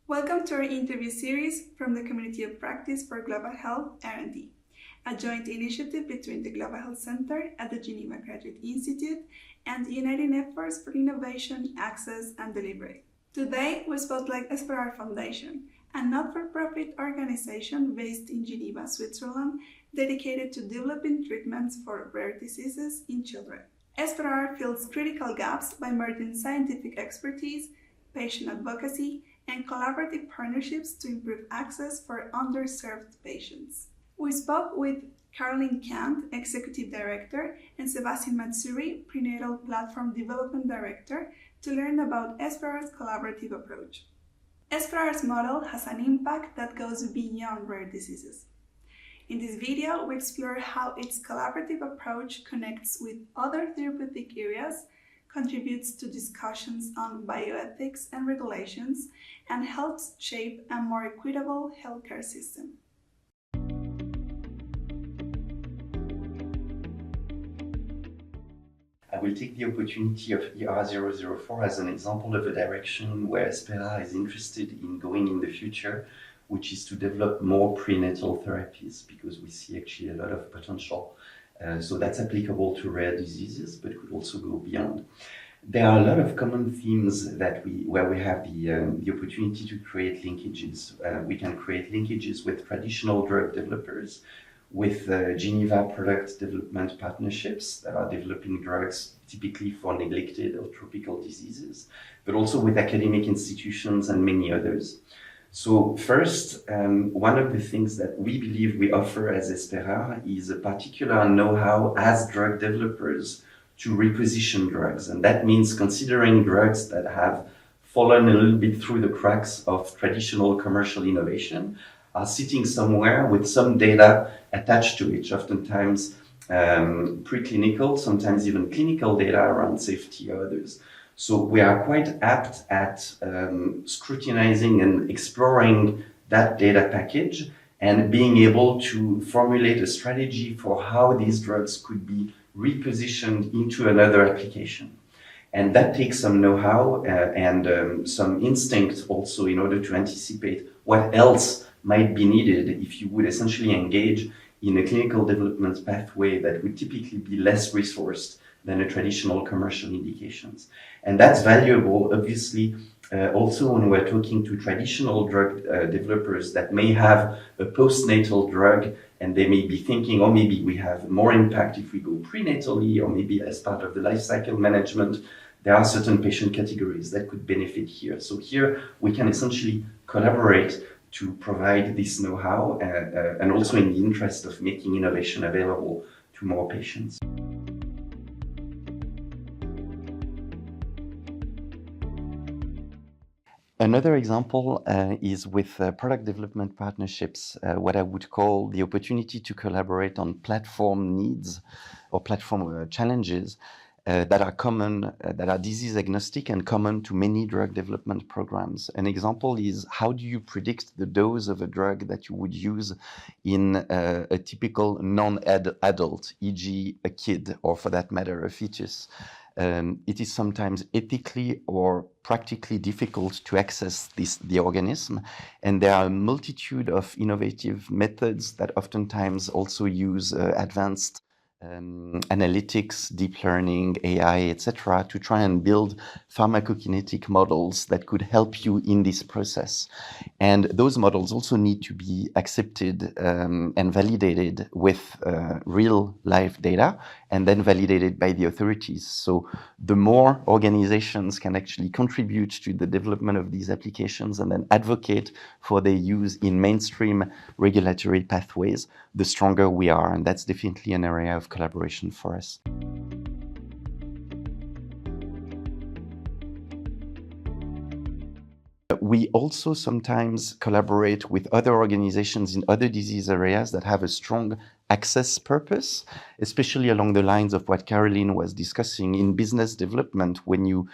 Welcome to our interview series from the Community of Practice for Global Health R&D, a joint initiative between the Global Health Center at the Geneva Graduate Institute and Uniting Efforts for Innovation, Access and Delivery. Today, we spotlight EspeRare Foundation, a not-for-profit organization based in Geneva, Switzerland, dedicated to developing treatments for rare diseases in children. EspeRare fills critical gaps by merging scientific expertise, patient advocacy, and collaborative partnerships to improve access for underserved patients. We spoke with Caroline Kant, Executive Director, and Sebastian Matsuri, Prenatal Platform Development Director, to learn about EspeRare's collaborative approach. EspeRare's model has an impact that goes beyond rare diseases. In this video, we explore how its collaborative approach connects with other therapeutic areas, contributes to discussions on bioethics and regulations, and helps shape a more equitable healthcare system. I will take the opportunity of ER004 as an example of a direction where EspeRare is interested in going in the future, which is to develop more prenatal therapies, because we see actually a lot of potential. So that's applicable to rare diseases, but could also go beyond. There are a lot of common themes where we have the opportunity to create linkages. We can create linkages with traditional drug developers, with Geneva product development partnerships that are developing drugs typically for neglected or tropical diseases, but also with academic institutions and many others. So first, one of the things that we believe we offer as EspeRare is a particular know-how as drug developers to reposition drugs. And that means considering drugs that have fallen a little bit through the cracks of traditional commercial innovation, are sitting somewhere with some data attached to it, oftentimes preclinical, sometimes even clinical data around safety or others. So we are quite apt at scrutinizing and exploring that data package and being able to formulate a strategy for how these drugs could be repositioned into another application. And that takes some know-how and some instinct also in order to anticipate what else might be needed if you would essentially engage in a clinical development pathway that would typically be less resourced than a traditional commercial indications. And that's valuable, obviously, also when we're talking to traditional drug developers that may have a postnatal drug and they may be thinking, oh, maybe we have more impact if we go prenatally, or maybe as part of the life cycle management, there are certain patient categories that could benefit here. So here we can essentially collaborate to provide this know-how and also in the interest of making innovation available to more patients. Another example is with product development partnerships, what I would call the opportunity to collaborate on platform needs or platform challenges that are common, that are disease agnostic and common to many drug development programs. An example is, how do you predict the dose of a drug that you would use in a typical non-adult, e.g. a kid, or for that matter, a fetus? It is sometimes ethically or practically difficult to access the organism, and there are a multitude of innovative methods that oftentimes also use advanced analytics, deep learning, AI, etc., to try and build pharmacokinetic models that could help you in this process. And those models also need to be accepted and validated with real life data and then validated by the authorities. So the more organizations can actually contribute to the development of these applications and then advocate for their use in mainstream regulatory pathways, the stronger we are. And that's definitely an area of collaboration for us. We also sometimes collaborate with other organizations in other disease areas that have a strong access purpose, especially along the lines of what Caroline was discussing in business development. When you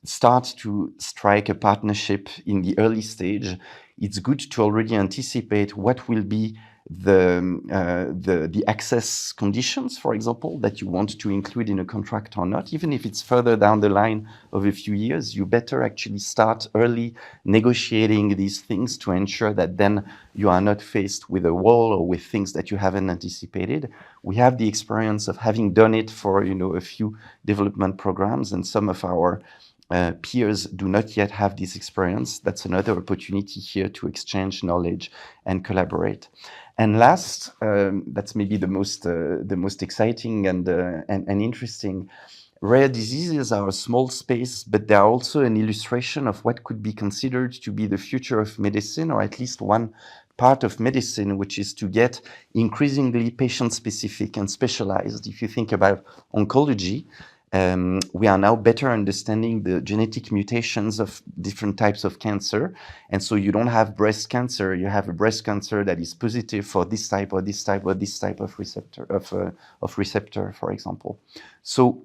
start to strike a partnership in the early stage, it's good to already anticipate what will be the access conditions, for example, that you want to include in a contract or not. Even if it's further down the line of a few years, you better actually start early negotiating these things to ensure that then you are not faced with a wall or with things that you haven't anticipated. We have the experience of having done it for a few development programs, and some of our peers do not yet have this experience. That's another opportunity here to exchange knowledge and collaborate. And last, that's maybe the most exciting and interesting. Rare diseases are a small space, but they are also an illustration of what could be considered to be the future of medicine, or at least one part of medicine, which is to get increasingly patient-specific and specialized. If you think about oncology, we are now better understanding the genetic mutations of different types of cancer. And so you don't have breast cancer, you have a breast cancer that is positive for this type or this type or this type of receptor, for example. So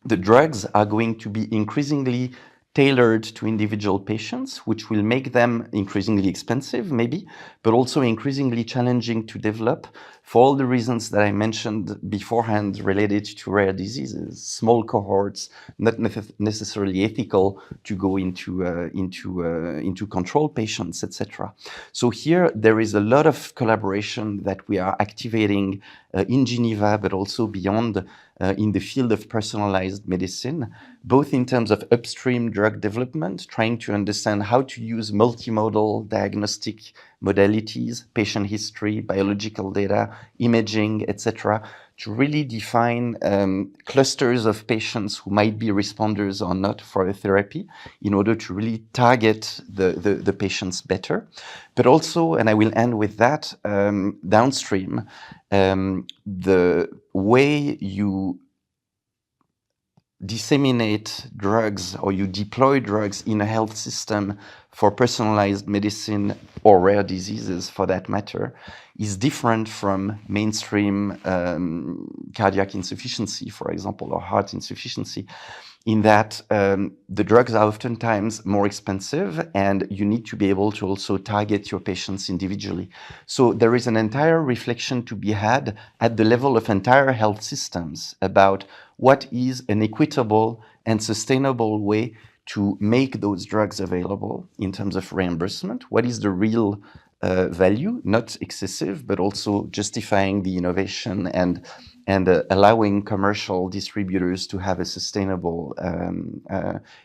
the drugs are going to be increasingly tailored to individual patients, which will make them increasingly expensive, maybe, but also increasingly challenging to develop for all the reasons that I mentioned beforehand related to rare diseases. Small cohorts, not necessarily ethical to go into control patients, etc. So here there is a lot of collaboration that we are activating in Geneva, but also beyond in the field of personalized medicine, both in terms of upstream drug development, trying to understand how to use multimodal diagnostic modalities, patient history, biological data, imaging, etc., to really define clusters of patients who might be responders or not for a therapy in order to really target the patients better. But also, and I will end with that, downstream, the way you disseminate drugs or you deploy drugs in a health system for personalized medicine or rare diseases for that matter is different from mainstream cardiac insufficiency, for example, or heart insufficiency, in that the drugs are oftentimes more expensive and you need to be able to also target your patients individually. So there is an entire reflection to be had at the level of entire health systems about what is an equitable and sustainable way to make those drugs available in terms of reimbursement. What is the real value, not excessive, but also justifying the innovation and allowing commercial distributors to have a sustainable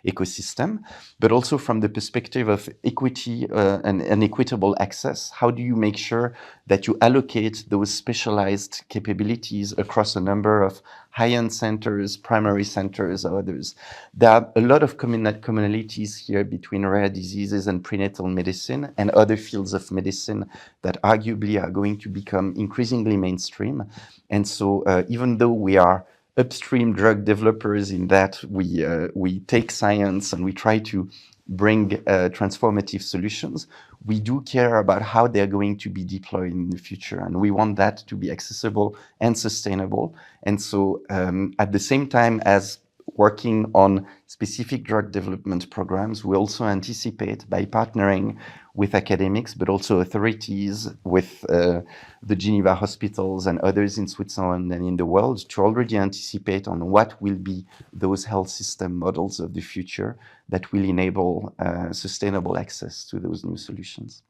ecosystem, but also from the perspective of equity and equitable access. How do you make sure that you allocate those specialized capabilities across a number of high-end centers, primary centers, or others? There are a lot of commonalities here between rare diseases and prenatal medicine and other fields of medicine that arguably are going to become increasingly mainstream. And so even though we are upstream drug developers in that we take science and we try to bring transformative solutions, we do care about how they're going to be deployed in the future. And we want that to be accessible and sustainable. And so at the same time as working on specific drug development programs, we also anticipate by partnering with academics, but also authorities, with the Geneva hospitals and others in Switzerland and in the world, to already anticipate on what will be those health system models of the future that will enable sustainable access to those new solutions.